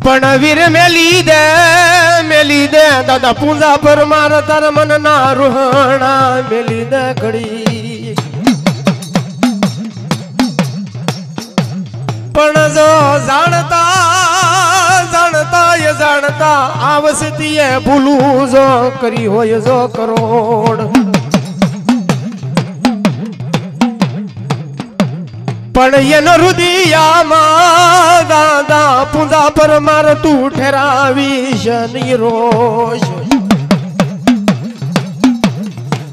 પણ વીર મેલી દે દાદા પૂંજા પર માર તાર મન ના રૂહણા મેલી દે ઘડી પણ જો જાણતા આવસતી એ ભૂલું જો કરી હોય જો કરોડ પણ એનો રુદિયામાં દાદા પૂંજા પર માર તું ઠેરાવીશ નિરોશ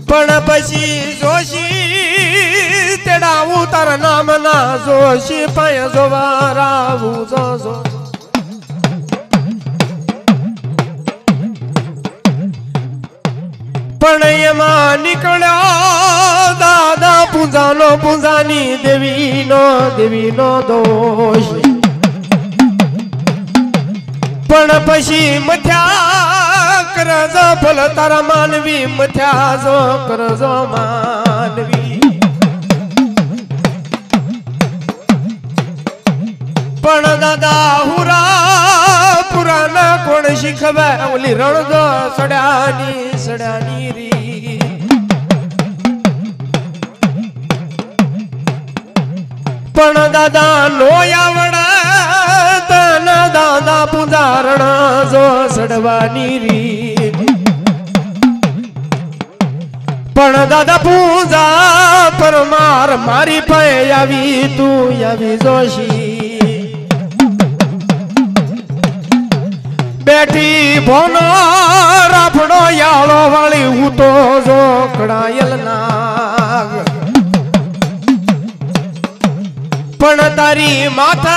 પણ પછી જોશી તેડાવું તારા નામ ના જોશી પાય જોવા રાવું જો પણ એમાં નીકળ્યા દાદા પૂંજાની દેવીનો દોષ પણ પછી મથ્યા કરજો ભલ તારા માનવી મથ્યા જો કરજો માનવી પણ દાદા હુરા પુરાના કોણ શીખવે ઓલી રણજો સડાની રી પણ દાદા નો આવડે તના દાદા પૂંજારણ જો સડવાની રી પણ દાદા પૂંજા પર મારી પાસે આવી તું આવી જોશી બેઠી ભોનો રાફડો યાળો વાળી હું તો જો કડાયલ નાગ પણ તારી માથે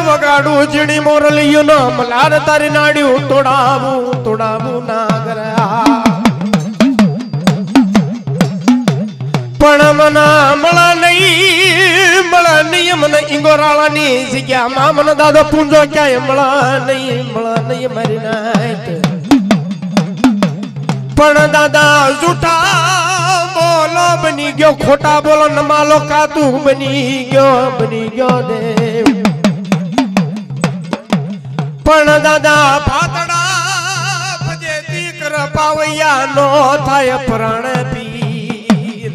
વગાડું ઝીણી મોરલિયું નો મલાર તારી નાડ્યું તોડાવું નાગર પણ મના મળા નહીં મને ઈંગોરાળાની જગ્યામાં મને દાદો પૂંજો ક્યાંય મળા નહીં મારી નાઈટ પણ દાદા જૂઠા બોલો બની ગયો ખોટા બોલો નમાલો કાતું બની ગયો દેવ પણ દાદા ભાતડા ભજેતી કર પાવૈયા નો થાય પ્રાણ પીર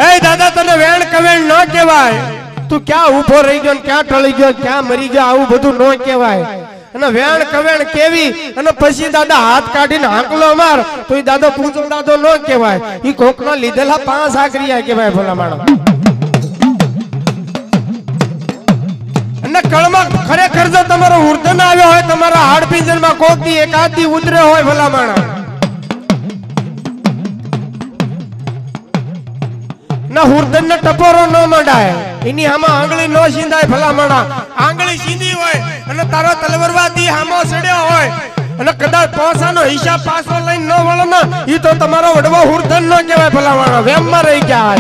એ દાદા તને વેણ કવેણ ન કહેવાય તું ક્યાં ઉભો રહી ગયો ક્યાં ટળી ગયો ક્યાં મરી ગયો આવું બધું ન કહેવાય અને વેણ કવેણ કેવી અને પછી દાદા હાથ કાઢીને હાંકલો માર તો એ દાદો પૂંજો દાદો ન કહેવાય ઈ કોકનો લીધેલા 5 આકરિયા કહેવાય ભલા માણસ અને કળમાં ખરેખર જો તમારો ઉર્ધન આવ્યો હોય તમારા હાડપિંજરમાં કોક દી એકાદ દી ઉતર્યો હોય ભલા માણસ ના હુરદન ને ટપોરો ન મંડાય એની આમાં આંગળી નો સીંધાય ભલા માણા આંગળી સીધી હોય અને તારો તલવારવાદી હામો સડ્યો હોય અને કદાચ પોસાનો હિસાબ પાછો લઈને ન વળો ને ઈ તો તમારો વડવો હુરદન ન કહેવાય ભલા માણા વેમ માં રહી ગયા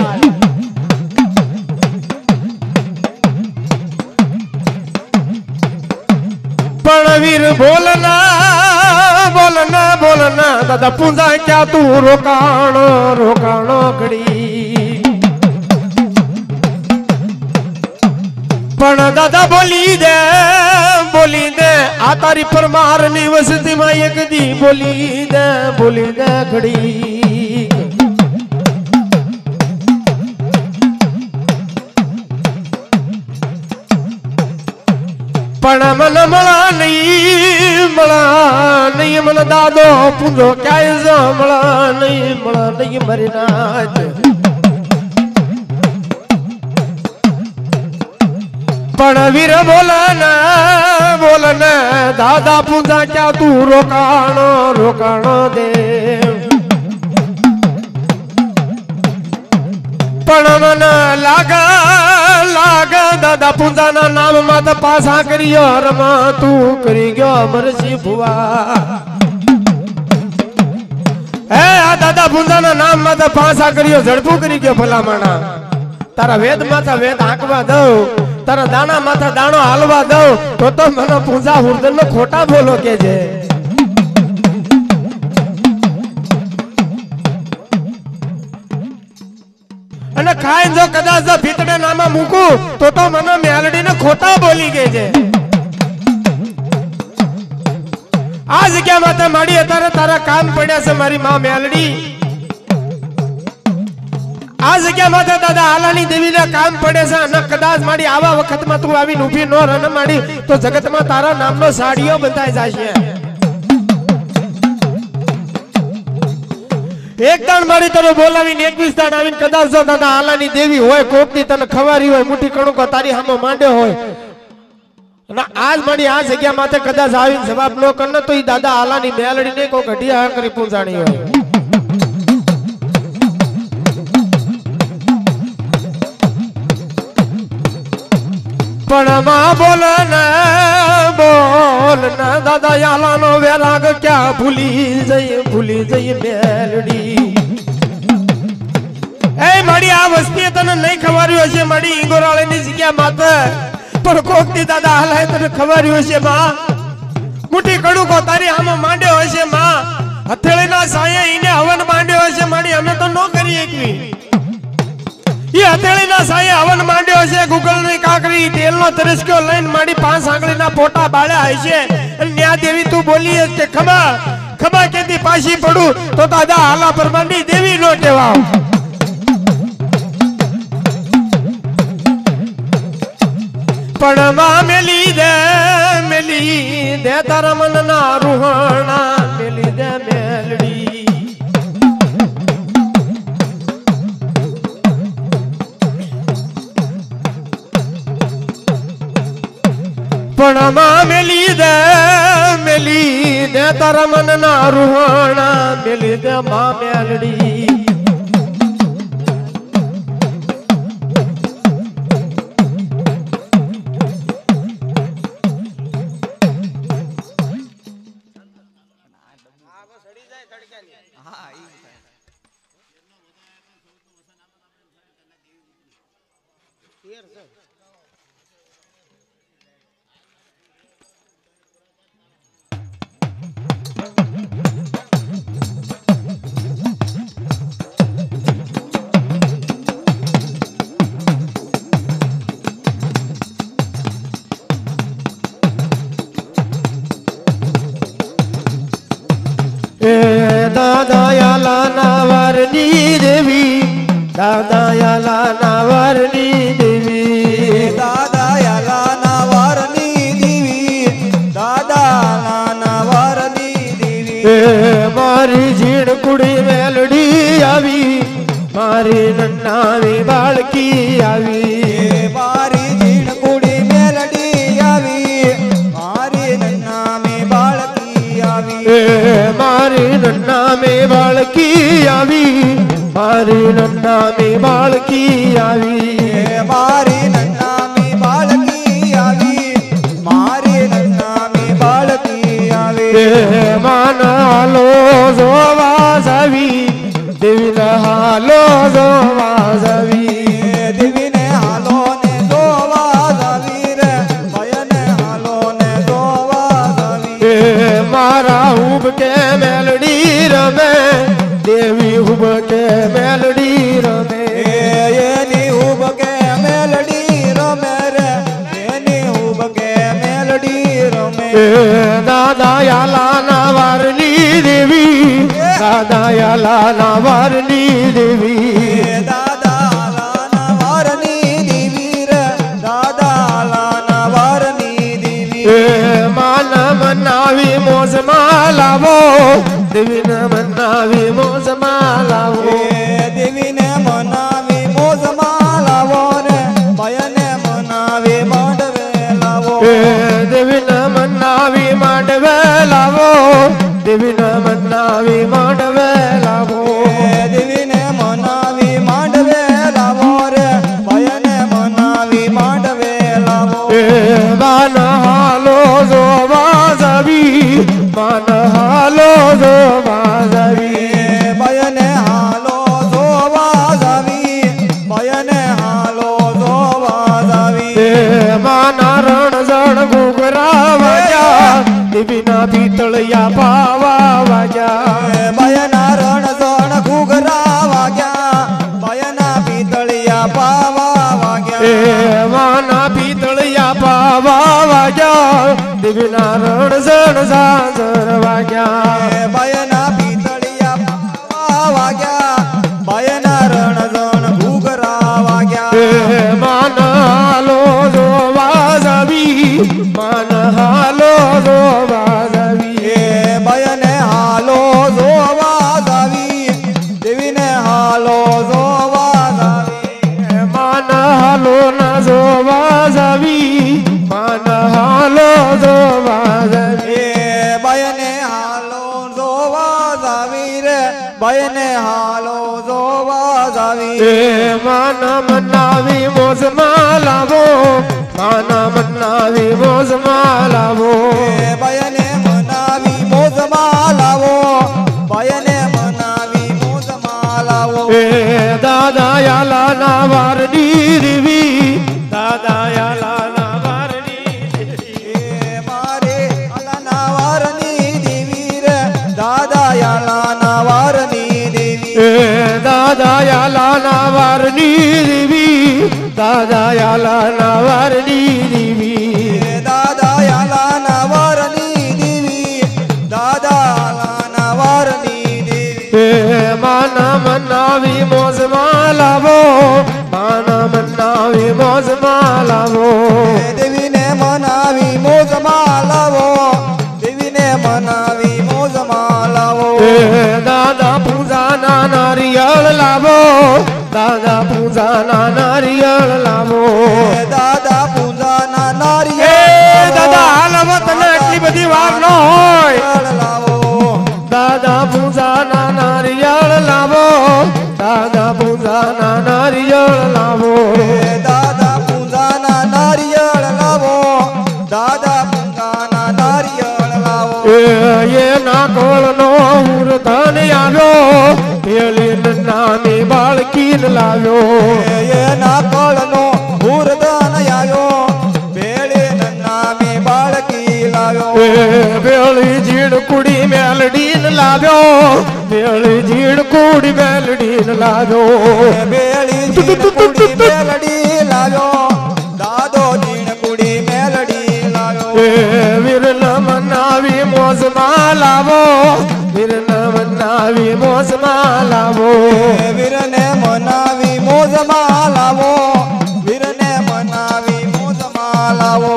પણ વીર બોલના દાદા પૂંજા ક્યાં તું રોકાણો ઘડી પણ દાદા બોલી દે આ તારી પરમાર ની વસતી માં એક દી બોલી દે ઘડી પણ મન મળા નહીં મને દાદો પૂંજો ક્યાંય જો મળા નહીં મરી નાચ પણ વીર બોલના દાદા પૂંજા ક્યાં તું રોકાણો દેવ પણ મને લાગા દાદા પૂંજાના નામ માં તો પાછા કર્યો રમા તું કરી ગયો અમરસિંહ ભુવા હે આ દાદા પૂંજાના નામ માં તો પાછા કર્યો ઝડપું કરી ગયો ભલા માણા તારા વેદ માથા વેદ આંકવા દઉં તારા દાણા માથા દાણો હાલવા દઉં તો મને પૂંજા હુરદન નો ખોટા બોલો કે છે અને ખાઈ જો કદાચ ભીતડે નામાં મૂકું તો મને મેલડી ને ખોટા બોલી ગઈ છે જગ્યા માથે માડી અત્યારે તારા કામ પડ્યા છે મારી માં મેલડી આ જગ્યા માથે દાદા આલાની દેવીના કામ પડે છે અને કદાચ માડી આવા વખતમાં તું આવીને ઊભી ન રન માડી તો જગતમાં તારા નામનો સાડીઓ બંધાઈ જશે એક દાણ મારી તને બોલાવીને 21 દાણ આવીને કદાચ જો દાદા આલાની દેવી હોય કોકની તને ખવારી હોય મુઠી કણકો તારી સામે માંડ્યો હોય અને આજ મારી આ જગ્યા માથે કદાચ આવીને જવાબ ન કરને તો ઈ દાદા આલાની મેલડી ને કોક અઢિયા કરી પૂંજાણી હોય પણ માં બોલ ને દાદા આલાનો વેરાગ ક્યાં ભૂલી જઈએ મેલડી એ મારી આ વસ્તી તને નહીં ખવાર્યું હશે મારી ઈંગોરાળીની જગ્યા માથે પણ કોકની દાદા હાલાય તને ખવાર્યું હશે માં મુઠી કડુકો તારી આમાં માંડ્યો હશે માં હથેળીના સાયે ઈને હવન માંડ્યો હશે મારી અમે તો ન કરી એકવી ઈ હથેળીના સાયે હવન માંડ્યો હશે ગુગલની કાકરી તેલનો તરસ્ક્યો લઈને મારી 5 આંગળીના પોટા બાળ્યા હશે અને ન્યા દેવી તું બોલી કે ખમા કેતી પાછી પડું તો દાદા હાલા પરમાની દેવી નો કહેવાવ પણ માં મેલી દે તારા મનના રૂહણા મેલી દે મેલડી પણ માં મેલી દે તારા મનના રૂહણા મેલી દે માં મેલડી દાદા નાવરની દેવી દાદા નાવરની દેવી દાદા નાવરની દેવી દાદા નાવરની દેવી મારી ઝીણ કુડી મેલડી આવી મારી નન્નાવી બાળકી આવી મારી ઝીણ કુડી મેલડી આવી મારી નન્નાવી બાળકી આવી મારી નન્નામી બાળકી આવી મારી નન્નામી બાળકી આવી મારી નન્નામી બાળકી આવી મારી નન્નામી બાળકી આવી માન હાલો જોવા જાવી દેવીને હાલો જોવા જાવી દેવીને હાલો ને જોવા જાવી રે ભયને હાલો ને જોવા જાવી મારા ઉબ કે મેલડી રમે દેવી ઉબ કે મેલડી રમે એની ઉબ કે મેલડી રમે રે એની ઉબ કે મેલડી રમે દાદા યાલા વારની દેવી દાદા યાલા વારની દેવી દાદા વારની દેવી રે દાદા વારની દેવી માન મનાવી મોજમાં લાવો દેવીને મનાવી મોજમાં લાવો દેવીને મનાવી મોજમાં લાવો ને ભયને મનાવી માંડવે લાવો દેવીને મનાવી માંડવે લાવો દેવીને મનાવી માંડવે લાવો દેવીને મનાવી માંડવે લાવો રે ભયને મનાવી માંડવે લાવો માન હાલો જોવા જાવી માન હાલો જોવા જાવી ભયને હાલો જોવા જાવી ભયને હાલો જોવા જાવી માના રણ જણ ઘૂઘરા વાગ્યા દેવીના પિતળિયા પાવા વાગ્યા ભયના રણ જણ ઘૂઘરા વાગ્યા ભયના પિતળિયા પાવા વાગ્યા માના પિતળિયા પાવા વાગ્યા દેવીના રણ જણ ઝાંઝર વાગ્યા વાગ્યા બાયના પિતળિયા પાવા વાગ્યા બાયના રણજણ ઘૂઘરા વાગ્યા માન હાલો જોવા જાવી માન હાલો જોવા જાવી બાયને હાલો જોવા જાવી દેવીને હાલો જોવા જાવી માન હાલો ના જોવા જાવી માન હાલો જોવા જાવી બાયને હાલો જોવા જાવી રે બાયને હાલો જોવા જાવી માન મનાવી મોજમાં લાવો માન મનાવી મોજમાં લાવો બાયને મનાવી મોજમાં લાવો બાયને મનાવી મોજમાં લાવો દાદા યાલા ના વારની રીવી દાદા યાલા ના વારની મારે અલાના વારની દેવી રે દાદા યાલાના વારની દેવી દાદા યાલા ના વારની રીવી દાદા યાલા ના વારની રીવી દાદા યાલાના વારની દેવી દાદા યાલાના વારની દેવી માના મનાવી મોજમાં લાવો માના મનાવી મોજમાં લાવો દેવીને મનાવી મોજમાં લાવો દેવીને મનાવી મોજમાં લાવો દાદા પૂજાના નારિયેળ લાવો દાદા પૂજાના નારિયેળ લાવો દાદા પૂજાના એ નારિયેળ દાદા હાલમાં તને એટલી બધી વાર ન હોય લાવો દાદા પૂજાના નારિયેળ લાવો દાદા પૂજાના નારિયેળ લાવો દાદા પૂજાના નારિયેળ લાવો દાદા પૂજાના નારિયેળ લાવો એના કોળનો ઉર્ધન આવ્યો પેલી નાની બાળકીને લાવ્યો એના કળનો હુરદન આવ્યો બેળે નામી બાળકી લાવ્યો બેળી જીડ કુડી મેલડીને લાવ્યો બેળી જીડ કુડી મેલડીને લાવ્યો બેળી જીણ કુડી મેલડી લાવ્યો દાદો જીણ કુડી મેલડી લાવ્યો વીરન મનાવી મોજમાં લાવો વીરન મનાવી મોજમાં લાવો વીરને મનાવી મોજમાં લાવો વીરને મનાવી મોજમાં લાવો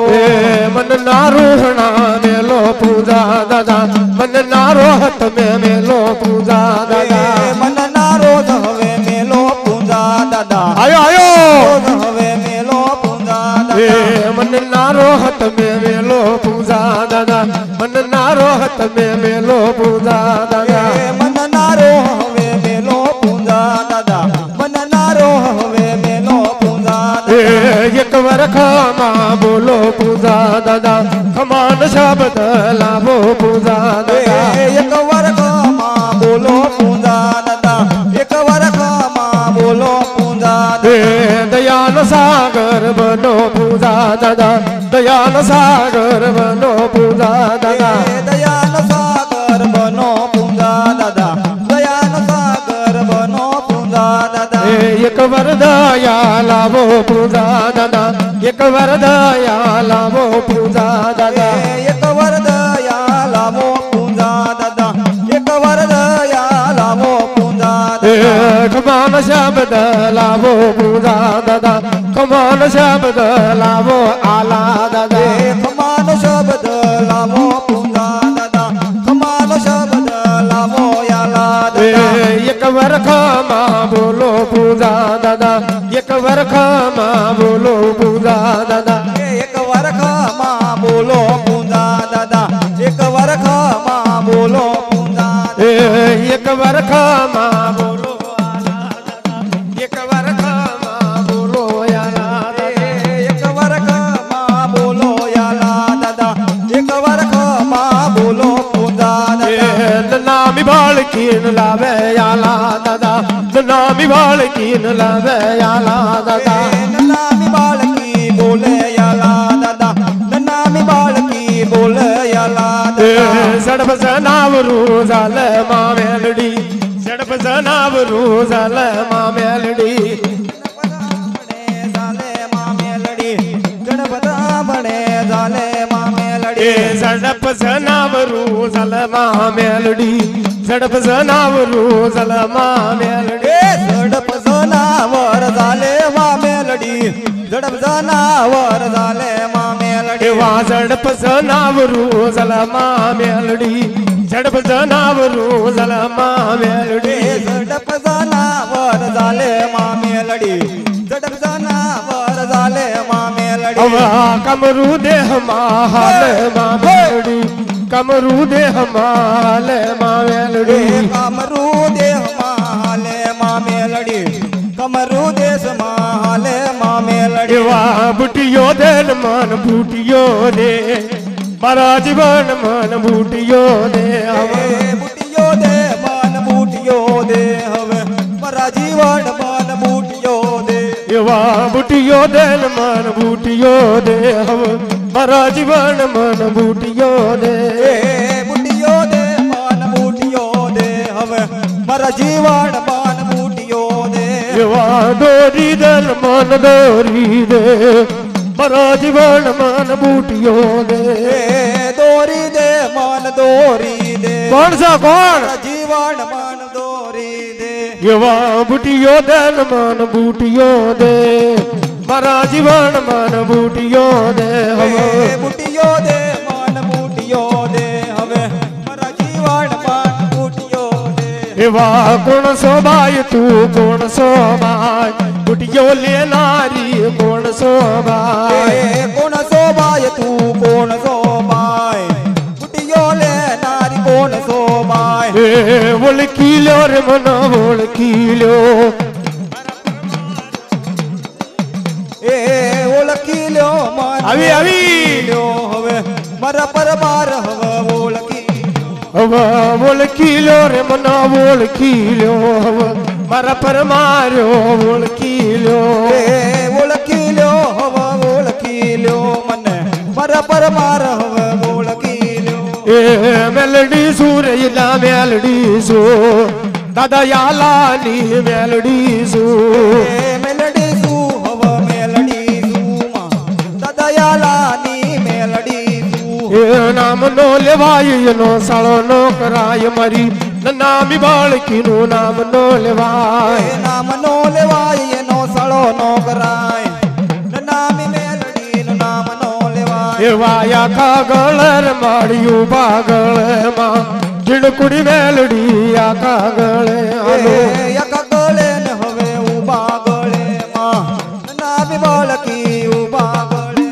મન ના રોહણા મેલો પૂજા દાદા મન ના રોહત મેલો પૂજા દાદા મન ના રોજ હવે મેલો પૂજા દાદા આયો આયો રોજ હવે મેલો પૂજા દાદા મન ના રોહત મેલો પૂજા દાદા મન ના રોહત મેલો પૂજા દાદા મન નારો હવે મેલો પૂજા દાદા મન નારો હવે મેલો પૂજા દાદા એક વરખામાં બોલો પૂજા દાદા ખમાન શબ્દ લાવો પૂજા દાદા એક વર્ગમાં બોલો પૂજા દાદા એક વર્ગમાં બોલો પૂજા દાદા દયાનો સાગર બનો પૂજા દાદા દયાનો સાગર બનો પૂજા દાદા દયાનો સાગર બનો પૂજા દાદા દયાનો સાગર બનો પૂજા દાદા એક વરદયા લાવો પૂજા દાદા એક વરદયા લાવો પૂજા દાદા એક વરદયા લાવો પૂજા દાદા એક વરદયા લાવો પૂજા દાદા ખમાન શબ્દ લાવો પૂજા દાદા ખમાન શબ્દ લાવો આલા દાદા ખમાનો શબ્દ લાવો પૂજા દાદા ખમાનો શબ્દ લાવો યાલા દાદા એક વરખામાં બોલો પૂજા દાદા એક વરખામાં બોલો પૂજા દાદા એક વરખમાં બોલો પૂજા દાદા એક વરખમાં બોલો પૂજા એક વરખામાં બોલો આલા દાદા એક વરખામાં બોલો આલા દાદા એક વરખમાં બોલો યાલા દાદા એક વરખમાં બોલો પૂજા દાદા નામી બાળકીન લાવે આલા દાદા નામી બાળકીન લાવે આલા દાદા નામી બાળકી બોલે યાલા દાદા નામી બાળકી બોલે યાલા દાદા સડપ જનાવરું ઝાલ માં મેલડી સડપ જનાવરું ઝાલ માં મેલડી ઝાલે માં મેલડી ગણપતા ભણે ઝાલે માં મેલડી એ ઝડપ જનાવરું જલમાં મેલડી ઝડપ જનાવરું જલમાં મેલડી એ ઝડપ જનાવર ઝાલે માં મેલડી ઝડપ જનાવર ઝાલે માં મેલડી એવા ઝડપ જનાવરું જલમાં મેલડી ઝડપ જનાવરું જલમાં મેલડી એ ઝડપ જનાવર ઝાલે માં મેલડી ઝડપ જનાવર ઝાલે માં મેલડી અવા કમરુ દેહમાં હાલમાં મેલડી કમરુ દેહમાં હાલમાં એ મેલડી કમરુ દેહમાં હાલે માં મેલડી કમરુ દેશમાં હાલે માં મેલડી એવા બુટિયો દે મન બુટિયો દે મારા જીવન મન બુટિયો દે એ બુટિયો દે મન બુટિયો દે હવે મારા જીવન મન બુટિયો દે એવા બુટિયો દે મન બુટિયો દે હવે મારા જીવન મન બુટિયો દે એ બુટિયો દે મન બુટિયો દે હવે મારા જીવન મન બુટિયો દે એવા દોરી દલ મન દોરી દે મારા જીવન મન બુટિયો દે એ દોરી દે મન દોરી દે કોણ છે કોણ મારા જીવન મન દોરી દે એવા બુટિયો દે મન બુટિયો દે મારા જીવન મન બુટિયો દે હવે એ બુટિયો દે મન બુટિયો દે હવે મારા જીવન મન બુટિયો દે એવા કોણ સોબાય તું કોણ સોબાય બુટિયો લેનારી કોણ સોબાય એ કોણ શોભાય તું કોણ શોભાય બુટિયો લે નારી કોણ શોભાય એ ઓળખી લ્યો રે મન ઓળખી લ્યો એ ઓળખી લ્યો મન આવી આવી લ્યો હવે મારા પરમાર હવે ઓળખી હવે ઓળખી લ્યો રે મન ઓળખી લ્યો હવે મારા પર માર્યો ઓળખી લ્યો એ ઓળખી લ્યો હવે ઓળખી લ્યો મને મારા પરમાર હવે ઓળખી લ્યો એ મેલડી સુરેલા મેલડી સુ દાદા યાલાની મેલડી સુ એ મેલડી શું હવે મેલડી શું માં દયાલાની મેલડી શું એ નામ નો લેવાય એનો સાળો નો કરાય મારી નામી બાળકીનું નામ નો લેવાય એ નામ નો લેવાય એનો સળો નો કરાય નામી મેલડી નું નામ નો લેવાય એવા આખા ગળર માળ્યું પાગળ માં ઝીણકુડી મેલડી આખા ગળે આલો એ એક ગળે ને હવે ઉભા ગળે માં નામી બાળકી ઉભા ગળે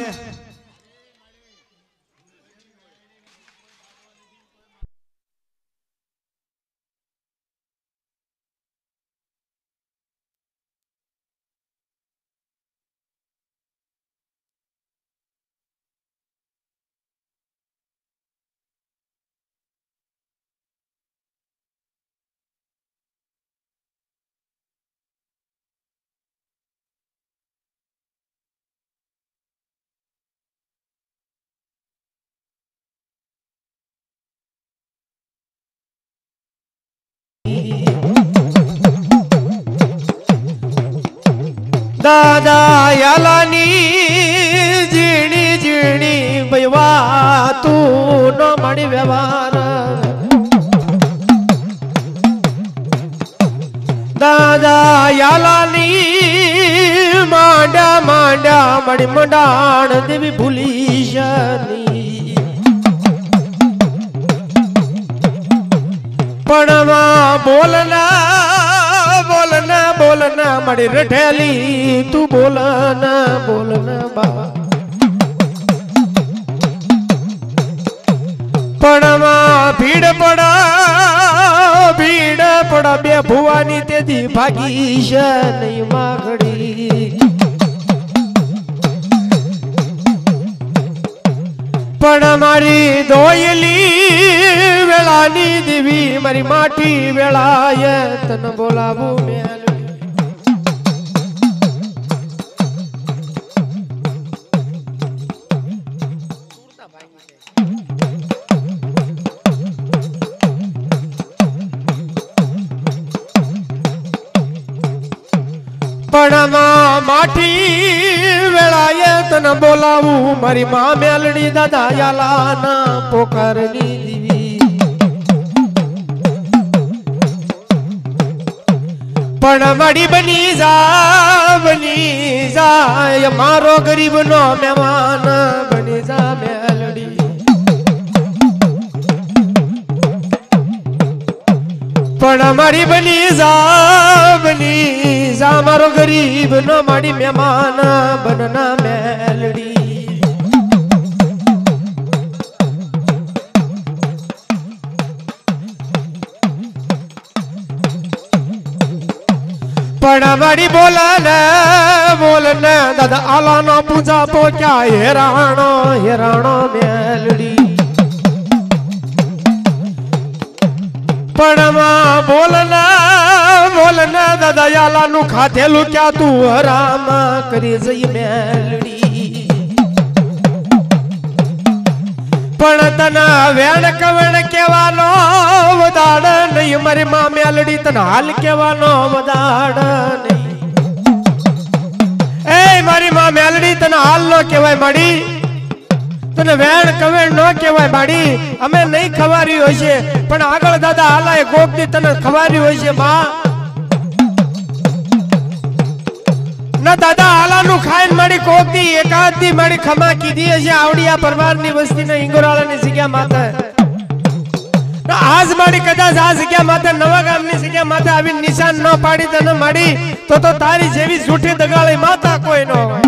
દાદા યાલાની ઝીણી ઝીણી બૈવા તું ન મળી વ્યવહાર દાદા યાલાની માંડા માંડા મળી મંડાણ દેવી ભૂલી શની પણમાં બોલના બોલના મળી રઠેલી તું બોલના બા પણમાં ભીડ પડા બે ભુવાની તેથી ભાગી છે નહીં માગડી પણ મારી દોયલી વેળાની દેવી મારી માટી વેળાએ તને બોલાવું મેલ પણ પણ માઠી વેળાએ તને બોલાવું મારી માં મેલડી દાદા યાલાના પોકારની દીવી પણ મારી બની જાય મારો ગરીબ નો મહેમાન બની જા મેલડી પણ મારી બની જા મારો ગરીબ નો મારી મહેમાન બનના મેલડી પણ મારી બોલને દાદા આલાનો પૂજા પોક્યા હેરાણો મેલડી પણ બોલને દાદા યાલાનું ખાધેલું ક્યાં તું હરામ કરી જઈ મેલડી પણ તને વેણ કવણ કેવાનો વદાડ નહીં મારી માં મેલડી તને હાલ કેવાનો વદાડ નહીં એ મારી માં મેલડી તને હાલ નો કહેવાય માડી તને વેણ કવેણ નો કહેવાય માડી અમે નહીં ખવારી હોય છે પણ આગળ દાદા હાલાએ કોકની તને ખવારી હોય છે માં ના દાદા હાલાનું ખાઈને મારી કોકની એકાદની મારી ખમા કીધી હશે આવડિયા પરવારની વસ્તીને ઈંગોરાળાની જગ્યા માથે આજ મારી કદાચ આ જગ્યા માથે નવા ગામની જગ્યા માથે આવી નિશાન ન પાડી તને માડી તો તારી જેવી જૂઠી દગાળી માતા કોઈ ન હોય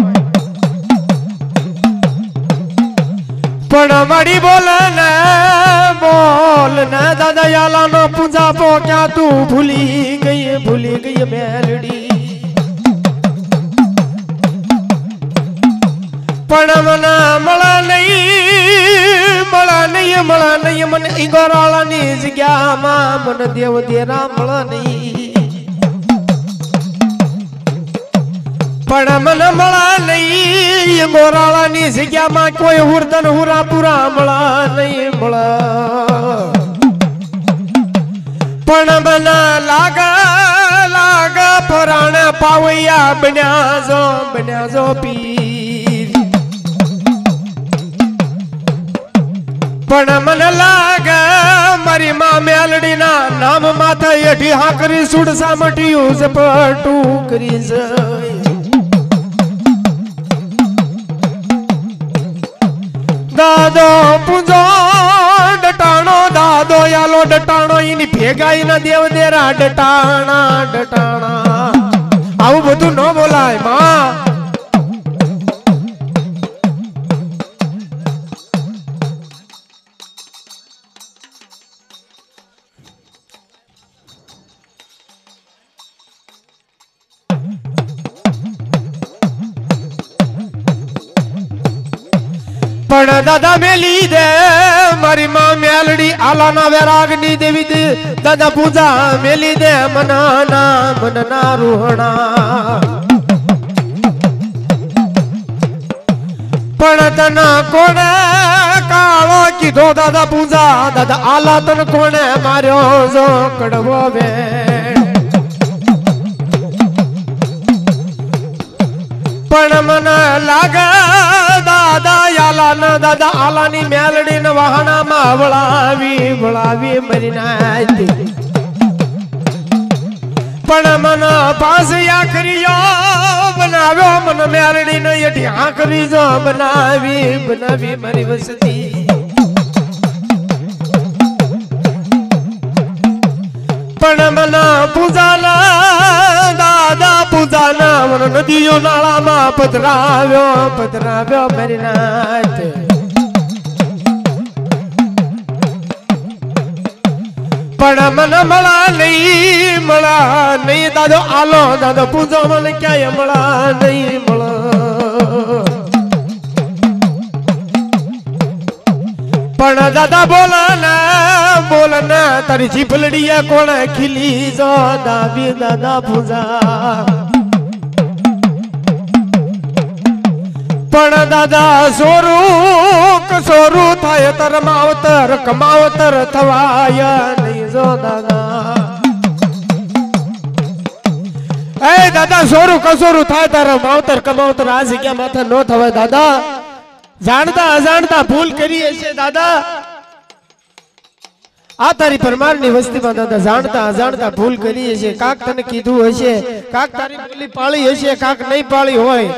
પણ મારી બોલ ને દાદા યાલાનો પૂજા પો ક્યાં તું ભૂલી ગઈ મેલડી પણ મને મળા નહીં મને ઈંગોરાળાની જગ્યામાં મને દેવ દેરા મળા નહીં પણ મને મળા નહીં ઈંગોરાળાની જગ્યામાં કોઈ હુરદન હુરાપુરા મળા નહીં મળા પણ મને લાગા ફરાણ પાવૈયા બન્યા જો પીર પણ મને લાગે મારી માં મેલડી ના નામ માથે એઠી હાકરી સુડસા મટીયું ઝપટું કરી દાદો પૂજો ડટાણો દાદો યાલો ડટાણો એની ભેગાઈ ના દેવ દેરા ડટાણા આવું બધું ન બોલાય માં પણ દાદા મેલી દે મારી માં મેલડી આલાના વેરાગની દેવી દે દાદા પૂજા મેલી દે મનના રૂહણા પણ તને કોણે કાળો કીધો દાદા પૂજા દાદા આલા તને કોણે માર્યો જો કડવો વે પણ મને લાગે દાદા આલાની મેલડી ને વાહણામાં વળાવી મરી નાતી પણ મને પાસે આખરીયો બનાવ્યો મને મેલડી ને એઠી આખરી જો બનાવી મારી વસતી પણ મને પૂજાના મને નદીઓ નાળામાં પધરાવ્યો મારી નાથ પણ મને મળા નહીં દાદો આલો દાદો પૂજો મને ક્યાંય મળા નહીં પણ દાદા બોલને તારી જીભલડીએ કોણે ખીલી જો દાબી દાદા પૂજા પણ દાદા સોરું થાય તર માવતર કમાવતર થવાય નહીં જો દાદા એ દાદા સોરું કસોરું થાય તારા માવતર કમાવતર આ જગ્યા માથે નો થવાય દાદા જાણતા અજાણતા ભૂલ કરી હશે દાદા આ તારી પરમારની વસ્તીમાં દાદા જાણતા અજાણતા ભૂલ કરી હશે કાક તને કીધું હશે કાક તારી બોલી પાળી હશે કાક નહીં પાળી હોય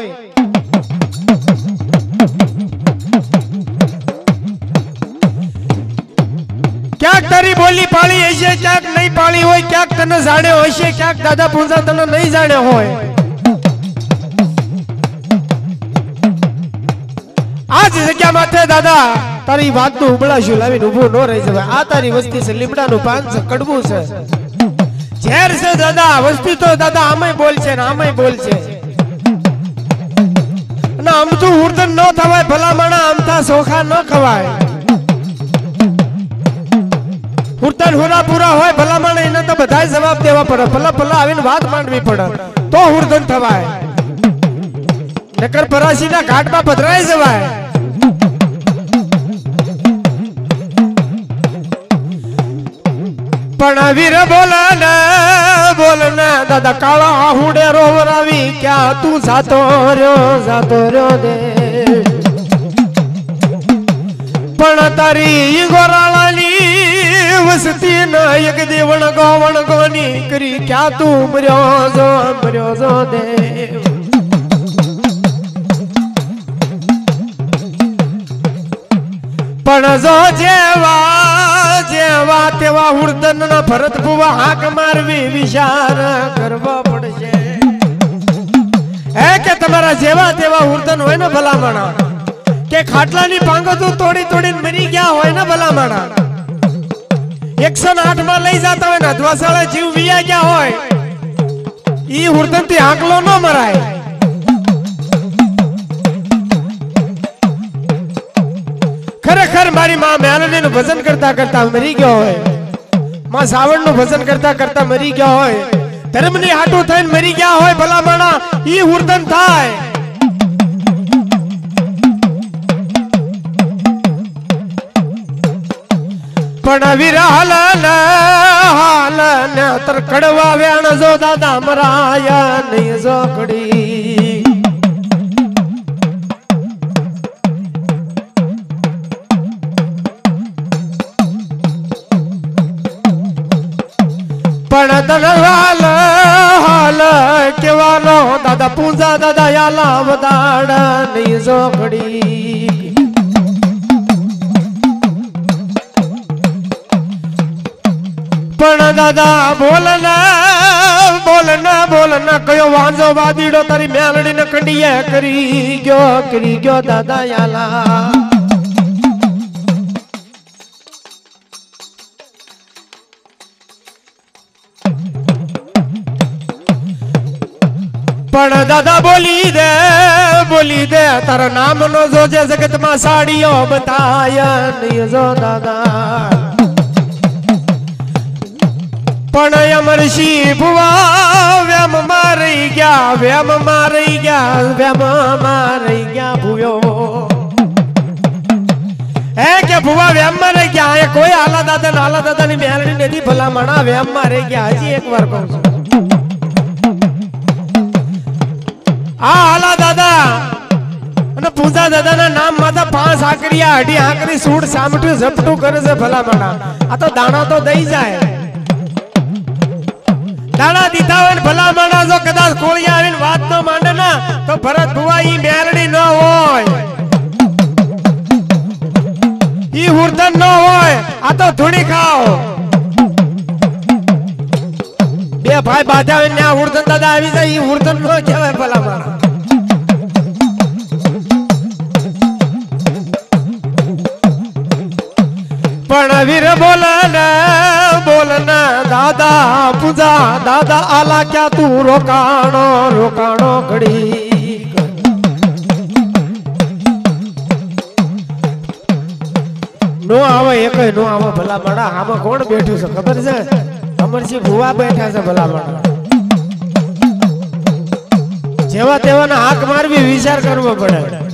ક્યાંક તારી બોલી પાળી હશે ક્યાંક નહીં પાળી હોય ક્યાંક તને જાણ્યો હશે ક્યાંક દાદા પૂંજા તને નહીં જાણ્યો હોય આજ જગ્યા માથે દાદા તારી વાતનું ઉબળાશું લાવીને ઊભું ન રહી જવાય આ તારી વસ્તી છે લીમડાનું પાન છે કડવું છે ઝેર છે દાદા વસ્તી તો દાદા આમાંય બોલ છે ને આમાંય બોલ છે અને આમતું ઉર્દન ન થવાય ભલામણા આમથા સોખા ન ખવાય ઉર્દન હુરા પૂરા હોય ભલામણા એને તો બધાય જવાબ દેવા પડે ભલા ભલા આવીને વાત માંડવી પડે તો ઉર્દન થવાય નકર પરાશીના ઘાટમાં પધરાઈ જવાય પણ વીર બોલને દાદા કાળા આહુડે રોવરાવી ક્યાં તું જાતો રહ્યો દે પણ તારી ગોરાળાની વસતી ન એક દેવણ ગોની કરી ક્યાં તું મર્યો જો દે પણ જો જેવા તેવા ઉર્દન ના ભરત ભુવા હાક મારવી વિચાર કરવો પડશે હે કે તમારા જેવા તેવા ઉર્દન હોય ને ભલામણા કે ખાટલાની પાંગતો તોડીને મરી ગયા હોય ને ભલામણા 108 માં લઈ જતા હોય ને અધવાસાળે જીવ વિયા ગયા હોય ઈ ઉર્દન થી આંકલો ન મરાય ખરેખર મારી માં મેલડી નું ભજન કરતા કરતા મરી ગયો હોય માં સાવણ નું ભજન કરતા કરતા મરી ગયો હોય ધર્મ ની હાટું થઈને મરી ગયા હોય ભલામણા ઈ ઉર્દન થાય પણ વીર હાલ ને તર કડવા વેણ જો દાદા મરાયા નહીં જો કડી પણ દનવાલ હાલ કેવાનો દાદા પૂંજા દાદા યાલા વદાડ નહીં જો ઘડી પણ દાદા બોલના કયો વાંજો વાદીડો તારી મેલડીને કંડીએ કરી ગયો દાદા યાલા પણ દાદા બોલી દે તારા નામ નો જોજે જગત માં સાડીઓ બતાય નહીં જો દાદા પણ અમરશી ભુવા વેમ મારી ગયા ભૂયો હે કે ભુવા વેમ મારી ગયા એ કોઈ આલા દાદા ની મેલડી નથી ભલામણા વેમ મારી ગયા હજી એક વાર કહું છું આ આલા દાદા અને પૂજા દાદા ના નામ માં 5 આકરિયા અઢી આકરી સૂટ સામટું ઝપટું કરે છે ભલામણા આ તો દાણા તો દઈ જાય દાણા દીધા હોય ને ભલામણા જો કદાચ કોળિયા આવીને વાત ન માંડે ને તો ભરત ભુવા ઈ મેલડી ન હોય ઈ ઉર્દન ન હોય આ તો ધૂણી ખાઓ બે ભાઈ બાધા હોય ને આ ઉર્દન દાદા આવી જાય ઈ ઉર્દન ન કહેવાય ભલામણા પણ વીર બોલના દાદા પૂજા દાદા આલા ક્યાં તું રોકાણો ઘડી નો આવે એક નો આવે ભલામણા આમાં કોણ બેઠું છે ખબર છે અમરસિંહ ભુવા બેઠા છે ભલામણા જેવા તેવાના હાક મારવી વિચાર કરવો પડે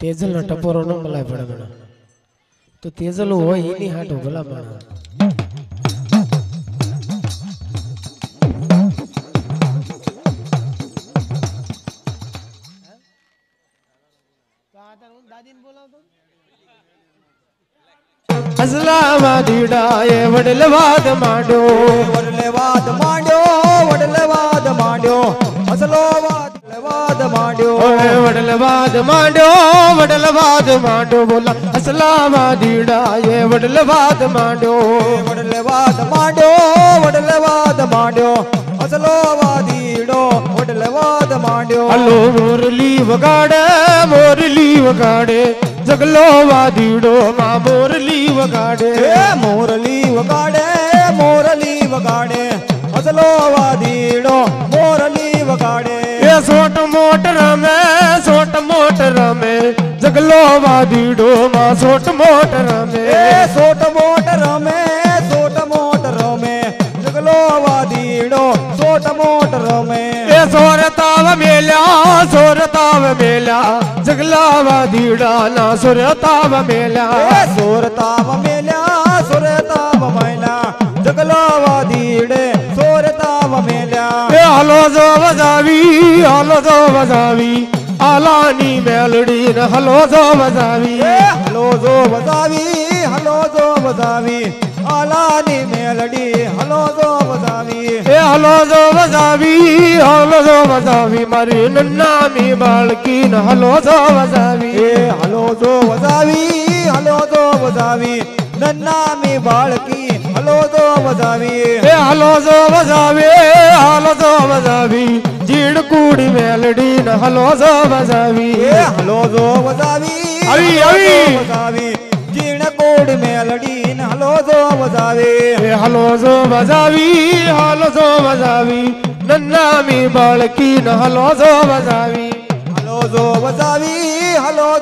તેજલ નો ટપોરો ન મલાય ભણા તો તેજલ હોય એની હાટો ભલા માણા હસલામાં દીડાએ વડલવાદ માંડ્યો વડલેવાદ માંડ્યો વડલેવાદ માંડ્યો હસલો વાદ માંડ્યો વડલવાદ માંડ્યો વડલવાદ માંડ્યો બોલા હસલામાં દીડાએ વડલવાદ માંડ્યો વડલેવાદ માંડ્યો વડલેવાદ માંડ્યો હસલો વાદીડો વડલેવાદ માંડ્યો હલો મોરલી વગાડે જગલો વાદીડો માં મોરલી વગાડે મોરલી વગાડે હસલો વાદીડો મોરલી વગાડે એ સોટ મોટ રમે જગલો વાદીડો માં સોટ મોટ રમે સોટ મોટ રમે જગલો વાદીડો સોટ મોટ રમે એ સોરતાવ મેલ્યા જગલા વાદીડા ના સોરતાવ મેલ્યા સોરતાવ મેલ્યા જગલો વાદીડે સોરતાવ મેલ્યા એ હલો જો વજાવી આલાની મેલડી ને હલો જો વજાવી હલો જો વજાવી આલાની મેલડી હલો જો વજાવી એ હલો જો વજાવી મારી નન્નામી બાળકી ને હલો જો વજાવી હલો જો વજાવી નન્નામી બાળકી હલો જો વજાવી એ હલો જો વજાવી જીણ કુડી મેલડી ને હલો જો વજાવી હલો જો વજાવી આવી જીણ કોડ મેલડી ને હલો જો વજાવી એ હલો જો વજાવી નન્નામી બાળકી ને હલો જો વજાવી હલો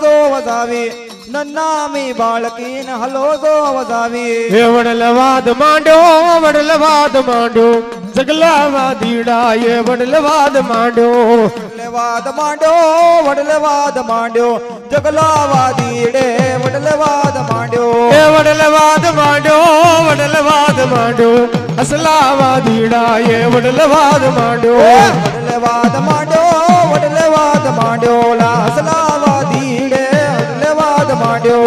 જો વજાવી નન્નામી બાળકી ને હલો જો વજાવી એ વડલવાદ માંડ્યો જગલા વાદીડા એ વડલવાદ માંડ્યો વડલેવાદ માંડ્યો જગલા વાદીડે વડલેવાદ માંડ્યો એ વડલવાદ માંડ્યો અસલા વાદીડા એ વડલવાદ માંડ્યો વડલેવાદ માંડ્યો લાસલા વાદીડે વડલેવાદ માંડ્યો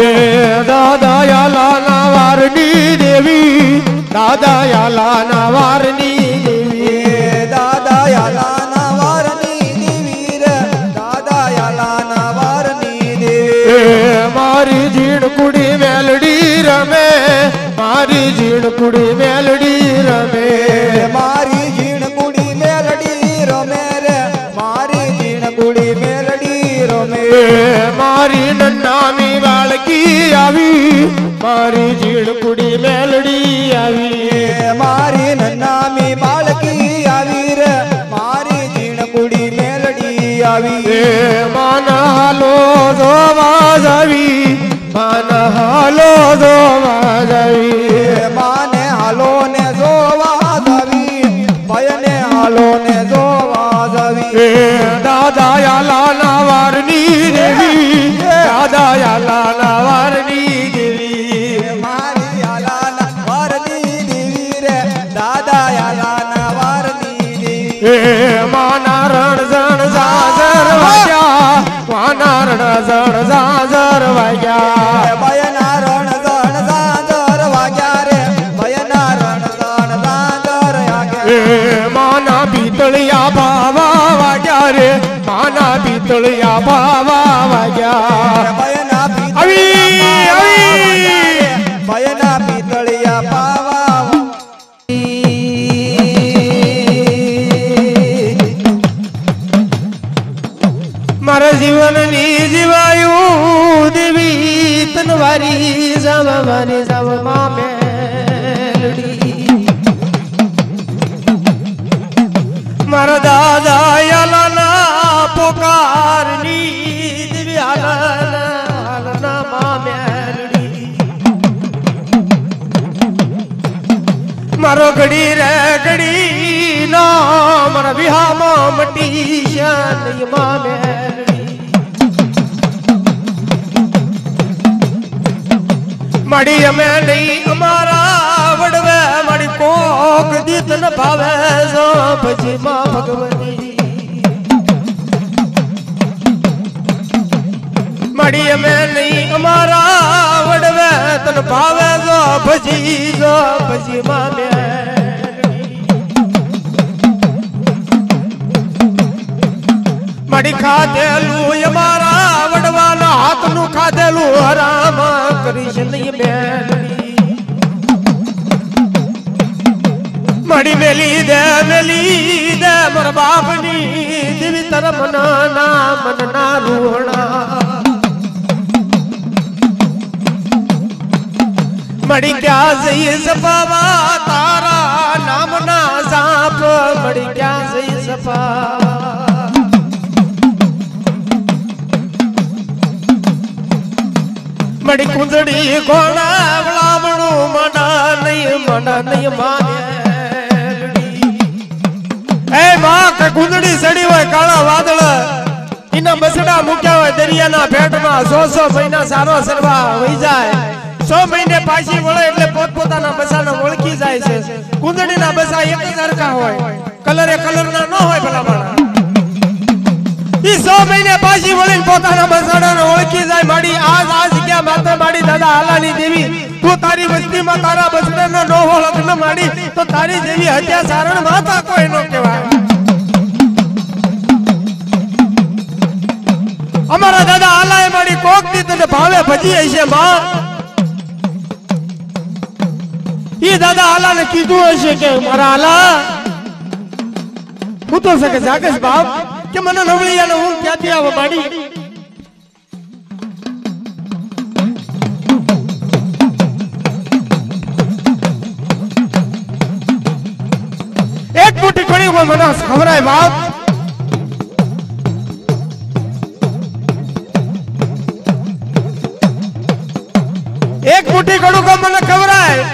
દાદા યાલા ના વારની દેવી દાદા યાલા ના વારની દેવી દાદા યાલા વારની દેવી રે દાદા યાલા વારની દેવી મારી જીણ કુડી મેલડી રમે મારી જીણ કુડી મેલડી રમે મારી જીણ કુડી મેલડી રમે રે મારી જીણ કુડી મેલડી રમે મારી નન્નામી બાળકી આવી મારી જીણ કુડી મેલડી આવી મારી નન્નામી બાળકી આવી રે મારી જીણ કુડી મેલડી આવી માના હાલો જોવા જાવી માના હાલો જોવા જાવી માને હાલો ને જોવા જાવી ભયને હાલો ને જોવા જાવી દાદા યાલા ના વારની દેવી દાદા યાલા ના વારની દેવી મારી યાલા વારની દેવી રે દાદા યાલા વારની દેવી માના રણ જાજર વાગ્યા માના રણ જાજર વાગ્યા ભયના રણ જાજર વાગ્યા રે ભયના રણ જાજર વાગ્યા માના પિતળિયા ભાવા વાગ્યા રે માના પિતળિયા ભાવા વાગ્યા ભયના ભયના પિતળિયા પાવા મારા જીવનની જીવાયું દેવી તનવારી જવાની જવામાં મેલડી મારા દાદા યાલાના પોકારની દેવી હાલના માં મેલડી મારો ઘડી રે ઘડી નો મારા વિહામાં મટી શાન માં મેલડી मड़ी અમે નહીં અમારા વડવે મડી કોક દીત ન ભાવે જો ભજી માં ભગવતી મડી અમે નહીં અમારા વડવે તન ભાવે જો ભજી માં મે મડી ખાધેલું અમારા વડવાના હાથનું ખાધેલું હરામ કરીશ નહીં બેનડી મડી મેલી દે મર બાપની દેવી તર મનના રૂહણા મડી ક્યાં જઈ સપાવા તારા નામના સાપ મડી ક્યાં જઈ સપા મડી કુંદડી કોણા વળામણું મડા નહીં માને એ માં કે કુંદડી સડી હોય કાળા વાદળ ઇના બસડા મૂક્યા હોય દરિયાના ભેટમાં 100 મહિના સારો સરવા વહી જાય 100 મહિને પાછી વળે એટલે પોતપોતાના બસાને ઓળખી જાય છે કુંદડીના બસા એક જ હરખા હોય કલરના ન હોય ભલા માણા ઈ 100 મહિને પાછી વળીને પોતાના બસાડાને ઓળખી જાય માડી આ જગ્યા માતા માડી દાદા આલાની દેવી તું તારી વસ્તીમાં તારા બસડાને નો ઓળખ ન માડી તો તારી જેવી હત્યા સારણ માતા કોઈ નો કહેવાય અમારા દાદા આલાએ માડી કોક દી તને ભાવે ભજી હશે માં ઈ દાદા આલાને કીધું હશે કે મારા આલા હું તો સકે જાગેશ બાપ કે મને નવળિયાને હું ક્યાંથી આવો માડી એક મોટી ઘણી મને ખવરાય બાપ એક મોટી ઘણું કામ મને ખવરાય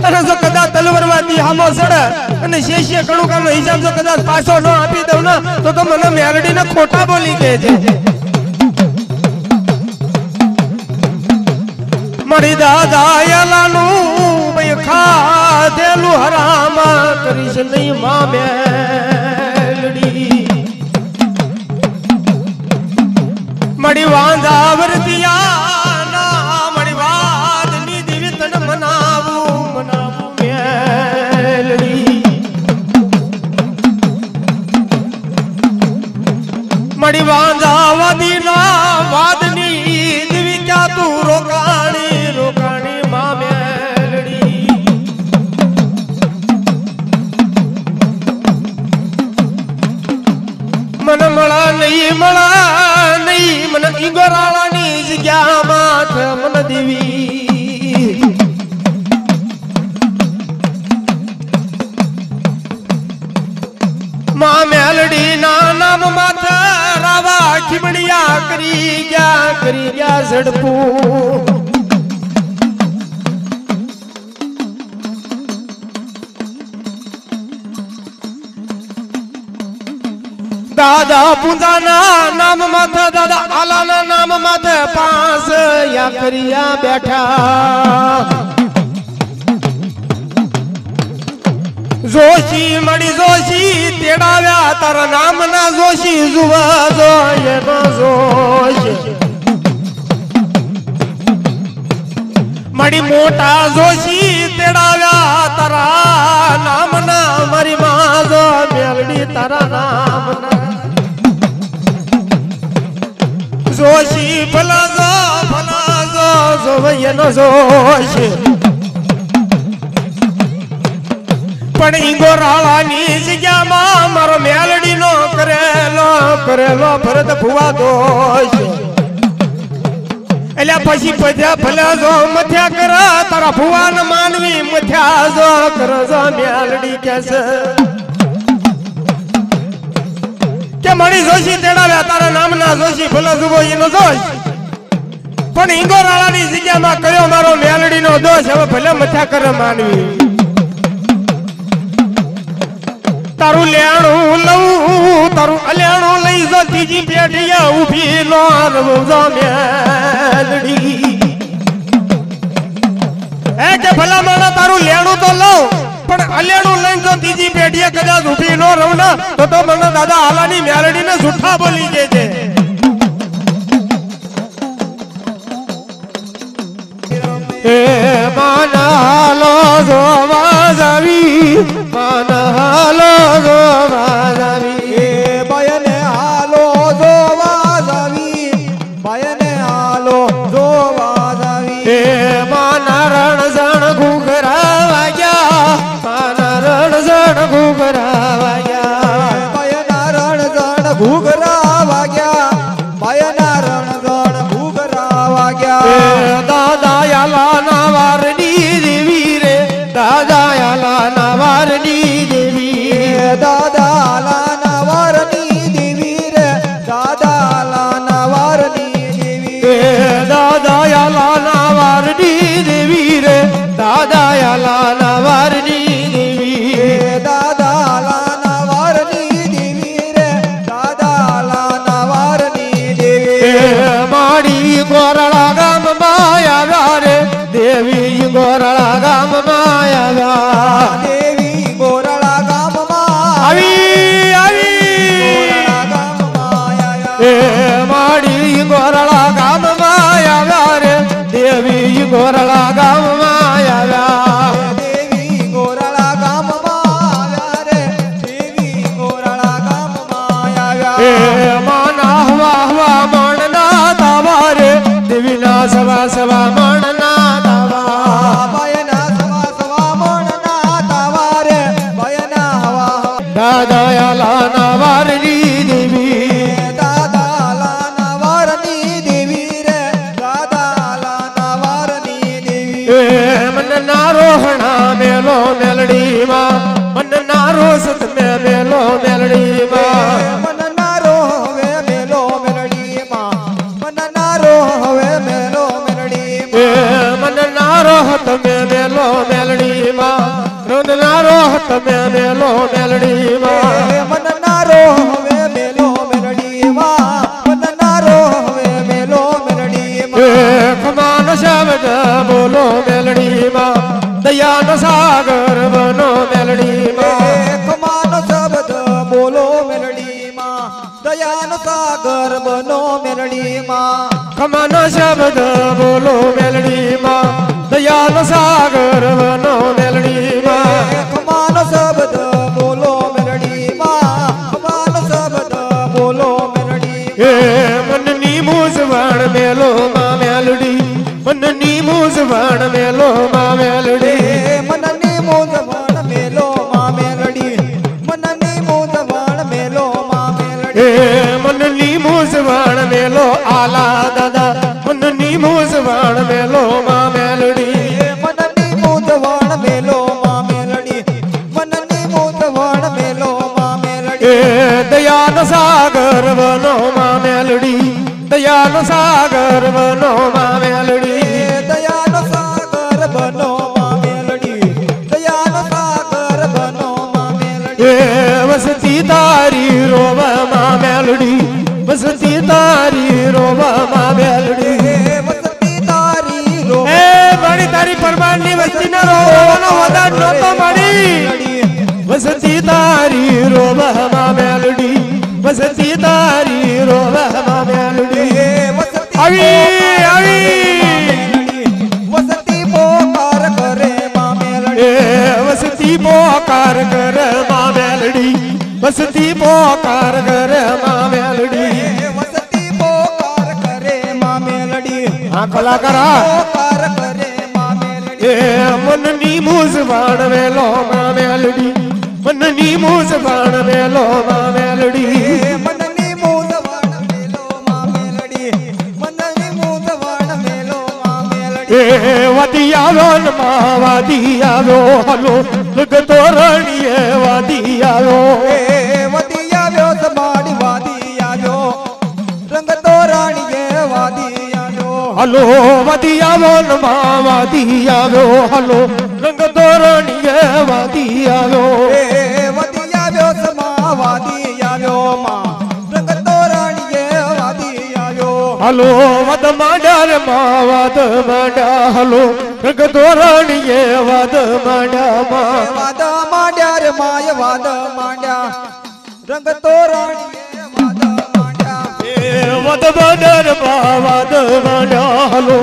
અને જો કદાચ તલવારવાથી હામો સડે અને શેષીય ઘણું કામનો હિસાબ જો કદાચ પાછો ન આપી દઉં ને તો મને મેલડીને ખોટા બોલી કહે છે મરી દાદા યાલાનું ભાઈ ખાધેલું હરામા કરીશ નહીં માં મેલડી મડી વાંધા વરતિયા ના મડી વાદની દેવી તને મનાવું મેલડી મડી વાંધા વાદીના વાદની દેવી ક્યાં તું રોકાણી માં મેલડી મને મળા નહીં મને ઈગોરાળાની જગ્યામાં મન દેવી માં મેલડી ના નામ માથે રાવા ખીમડિયા કરી ગયા ઝડપું દાદા પૂંજાના નામ માથે દાદા આલાના નામ માથે 5 યાકરિયા બેઠા જોશી મડી જોશી તેડાવ્યા તારા નામના જોશી જુવા જોયે નો જોશી મડી મોટા જોશી તેડાવ્યા તારા નામના મારી માં જો મેલડી તારા નામના જોશી ભલા જો વયે નો જોશી પણ ઈંગોરાળાની જગ્યામાં મારો મેલડીનો કરેલો ભરત ભુવા દોષ એટલે પછી પધ્યા ભલે જો મથ્યા કર તારા ભુવાન માનવી મથ્યા જો કર જો મેલડી કે મણી જોશી તેડાવ્યા તારા નામના જોશી ભલે જુઓ એનો દોષ પણ ઈંગોરાળાની જગ્યામાં કયો મારો મેલડીનો દોષ હવે ભલે મથ્યા કર માનવી તારું લેણું લઉં તારું અલેણું લઈ જો ત્રીજી પેઢીએ ઊભી નો રવજો મેલડી હે કે ભલા માણા તારું લેણું તો લઉં પણ અલેણું લઈને જો ત્રીજી પેઢીએ કદાચ ઊભી ન રહું ને તો મને દાદા આલાની મેલડીને જૂઠા બોલી દે છે. એ માનાલો જોવા જાવી માનાલો જોવા જાવી એ બયને હાલો જોવા જાવી બયને હાલો જોવા જાવી એ માના રણઝણ ઘૂઘરા વાગ્યા માના રણઝણ ઘૂઘરા વાગ્યા બયના રણઝણ ઘૂઘરા વાગ્યા બયના રણઝણ ઘૂઘરા વાગ્યા દાદા યાલાના વારની દેવી રે દાદા યાલાના વારની દેવી દાદા લાના વારની દેવી રે દાદા લાના વારની દેવી દાદા યાલાના વારની દેવી રે દાદા યાલાના વારની દેવી દાદા લાના વારની દેવી રે દાદા લાના વારની દેવી માડી ગોરળા ગામમાં આવ્યા રે દેવી ગોરળા ગામમાં આવ્યા દેવી ગોરળા ગામમાં આવી આવી ગોરળા ગામમાં આયા એ માડી ગોરળા ગામમાં આવ્યા રે દેવી ગોરળા ગામમાં આવ્યા દેવી ગોરળા ગામમાં આવ્યા રે દેવી ગોરળા ગામમાં આવ્યા એ માના હવા હવા માણના તાવા રે દેવીના સવા સવા માણના તાવા બયના સવા સવા મણના તાવા રે બયના હવા હવા દાદા યાલાના વારની દેવી દાદા લાના વારની દેવી રે દાદા લાના વારની દેવી એ મન ના રોહણા મેલો મેલડીમાં મન ના રોસત મે મેલો મેલડીમાં મન નારો હવે મેલો મેલડીમાં મન નારો હવે મેલો મેલડીમાં એ મન ના રોહત મે મેલો મેલડીમાં રોદ ના રોહત મે મેલો મેલડીમાં મન નારો હવે મેલો મેલડીમાં મન નારો હવે મેલો મેલડીમાં એ ખમાનો શબ્દ બોલો મેલડીમાં દયાનો સાગર બનો મેલડીમાં ખમાનો શબ્દ બોલો મેલડીમાં દયાનો સાગર બનો મેલડીમાં ખમાનો શબ્દ બોલો મેલડીમાં દયાનો સાગર બનો મેલડીમાં ખમાનો શબ્દ બોલો મેલડીમાં ખમાનો શબ્દ બોલો મેલડીમાં એ મનની મૂંઝવણ મેલો માં મેલડી મનની મૂંઝવણ મેલો માં મેલડી મનની મૂંઝવણ મેલો માં મેલડી મનની મૂંઝવણ મેલો માં મેલડી એ મનની મૂંઝવણ મેલો આલા દાદા મનની મૂંઝવણ મેલો માં મેલડી મનની મૂંઝવણ મેલો માં મેલડી મનની મૂંઝવણ મેલો માં મેલડી એ દયાનો સાગર બનો માં મેલડી દયાનો સાગર બનો માં મેલડી દયાનો સાગર બનો માં મેલડી દયાનો સાગર બનો માં મેલડી એ વસતી તારી રોવા માં મેલડી વસતી તારી રોવા માં મેલડી વસતી તારી રો એ મારી તારી પરમાનની વસ્તીને રોવાનો વધાર નહોતો મળી વસતી તારી રોવા માં મેલડી વસતી તારી રોવા માં મેલડી આવી આવી વસતી પોકાર કરે માં મેલડી એ વસતી પોકાર કરે માં મેલડી વસતી પોકાર કરે માં મેલડી વસતી પોકાર કરે માં મેલડી હા કલાકારા પોકાર કરે માં મેલડી એ મનની મૂંઝવણ મેલો માં મેલડી મનની મૂંઝવણ મેલો માં મેલડી મનની મૂંઝવણ મેલો માં મેલડી મનની મૂંઝવણ મેલો માં મેલડી એ વાદી આવ્યો ને માં વાદી આવ્યો હલો લગતો રણીએ વાદી આવ્યો વધી આવ્યો સમાડી વાદી આવ્યો રંગ તો રાણીએ વાદી આવ્યો હલો વાદી આવ્યો ને માં વાદી આવ્યો હલો રંગ તો રણીએ વાદી આવ્યો વધી આવ્યો સમા વાદી આવ્યો માં રંગ તો રાણીએ વાદી આવ્યો હલો વદ માંડ્યા રે માં વદ માંડ્યા હલો રંગ તોરણીએ વદ માંડ્યા માં વાદ માંડ્યા રે માય વાદ માંડ્યા રંગ તોરણીએ વાદ માંડ્યા વદ માંડ્યા રે માં વદ માંડ્યા હલો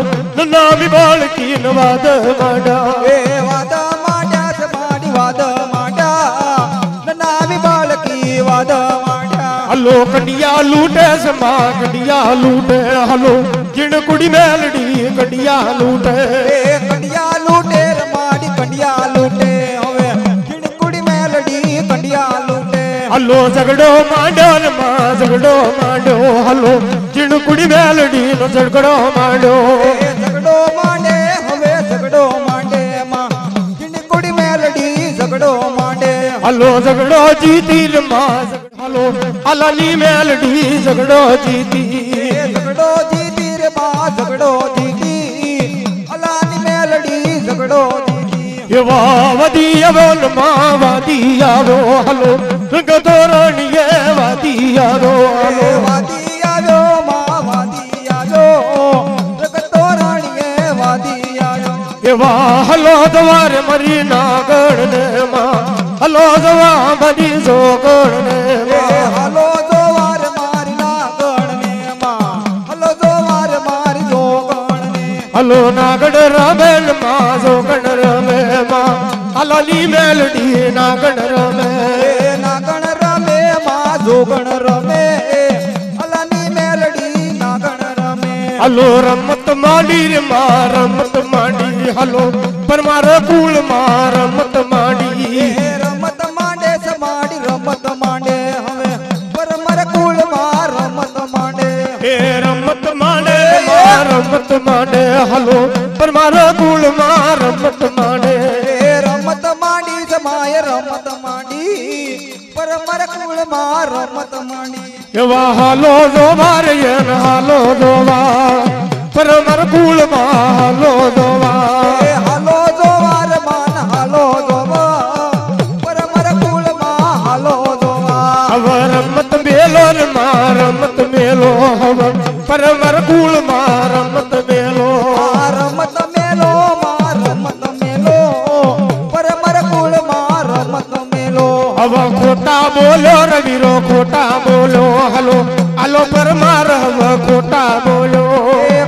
નામી બાળકી વદ માંડ્યા વાદ માંડ્યા છે માડી વાદ માંડ્યા નામી બાળકી વાદ માંડ્યા હલો કંડિયા લૂટે છે માં કંડિયા લૂટે હલો જીણ કુડી મેલડી કંડિયા લૂટે કંડિયા લૂટે રે માડી કંડિયા લૂટે હવે જીણકુડી મેલડી કંડિયા લૂટે હલો ઝઘડો માંડ્યો ને માં ઝઘડો માંડ્યો હલો જીણ કુડી મેલડી નો ઝઘડો માંડ્યો ઝઘડો માંડે હવે ઝઘડો માંડે માં જીણકુડી મેલડી ઝઘડો માંડે હલો ઝઘડો જીતી રે માં હલો અલાની મેલડી ઝઘડો જીતી ઝઘડો જીતી રે માં ઝઘડો જીતી અલાની મેલડી ઝઘડો જીતી એવા વધી આવ્યો માં વાદી આવ્યો હલો રંગ તોરણીએ વાદી આવ્યો હલો વાદી આવ્યો માં વાદી આવ્યો રંગ તોરણીએ વાદી આવ્યો એવા હલો દ્વારે મરી નાગણ ને માં હલો જવા બધી જોગણ ને હલો જોવાર મારી નાગણ ને માં હલો જોવાર મારી જોગણ ને હલો નાગણ રમે માં જોગણ રમે માં હલોની મેલડી નાગણ રમે નાગણ રમે માં જોગણ રમે અલાની મેલડી નાગણ રમે હલો રમત માંડી રે માં રમત માંડી હલો પર મારા કુળ માં રમત માંડી રમત માંડે સમાડી રમત માંડે હવે પરમર કુળ માં રમત માંડે એ રમત માંડે માં રમત માંડે હલો પર મારા કુળ માં રમત માંડે રમત માંડી સમાય રમત માંડી પરમર કુળ માં રમત માંડી એવા હાલો જોવા રે હાલો જોવા પર મારા કુળ માં હાલો જોવા હાલો જોવાર માન હાલો જોવા પરમર કુળ માં હાલો જોવા હવે રમત મેલો રે માં રમત મેલો હવે પર મારા કુળ માં રમત મેલો રમત મેલો માં રમત મેલો પરમર કુળ માં રમત મેલો હવે ખોટા બોલો રવીરો ખોટા બોલો હલો આલો પર માર હવે ખોટા બોલો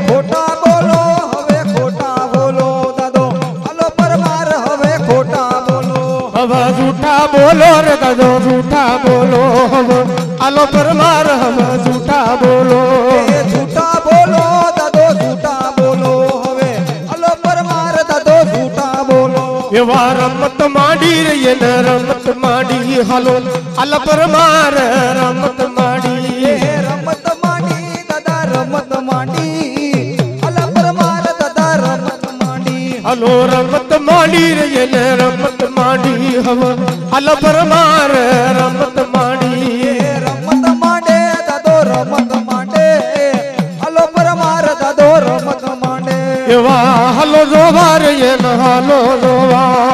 ખોટા બોલો હવે ખોટા બોલો દાદો હાલો પરમાર હવે ખોટા બોલો હવે જૂઠા બોલો રે દાદો જૂઠા બોલો હવે આલો પર માર હવે જૂઠા બોલો જૂઠા બોલો દાદો જૂઠા બોલો હવે હાલો પરમાર દાદો જૂઠા બોલો એવા રમત માંડી રહીએ ને રમત માંડી હાલો આલ પર માર રમત માંડી રમત માંડી દાદા રમત માંડી હાલો પરમાર દાદા રમત માંડી હલો રમત માંડી રહીએ ને રમત માંડી હવે આલ પર માર રમત માંડી રમત માંડે દાદો રમત માંડે હાલો પરમાર દાદો રમત માંડે એવા હલો જોવા રહીએ ને હાલો જોવા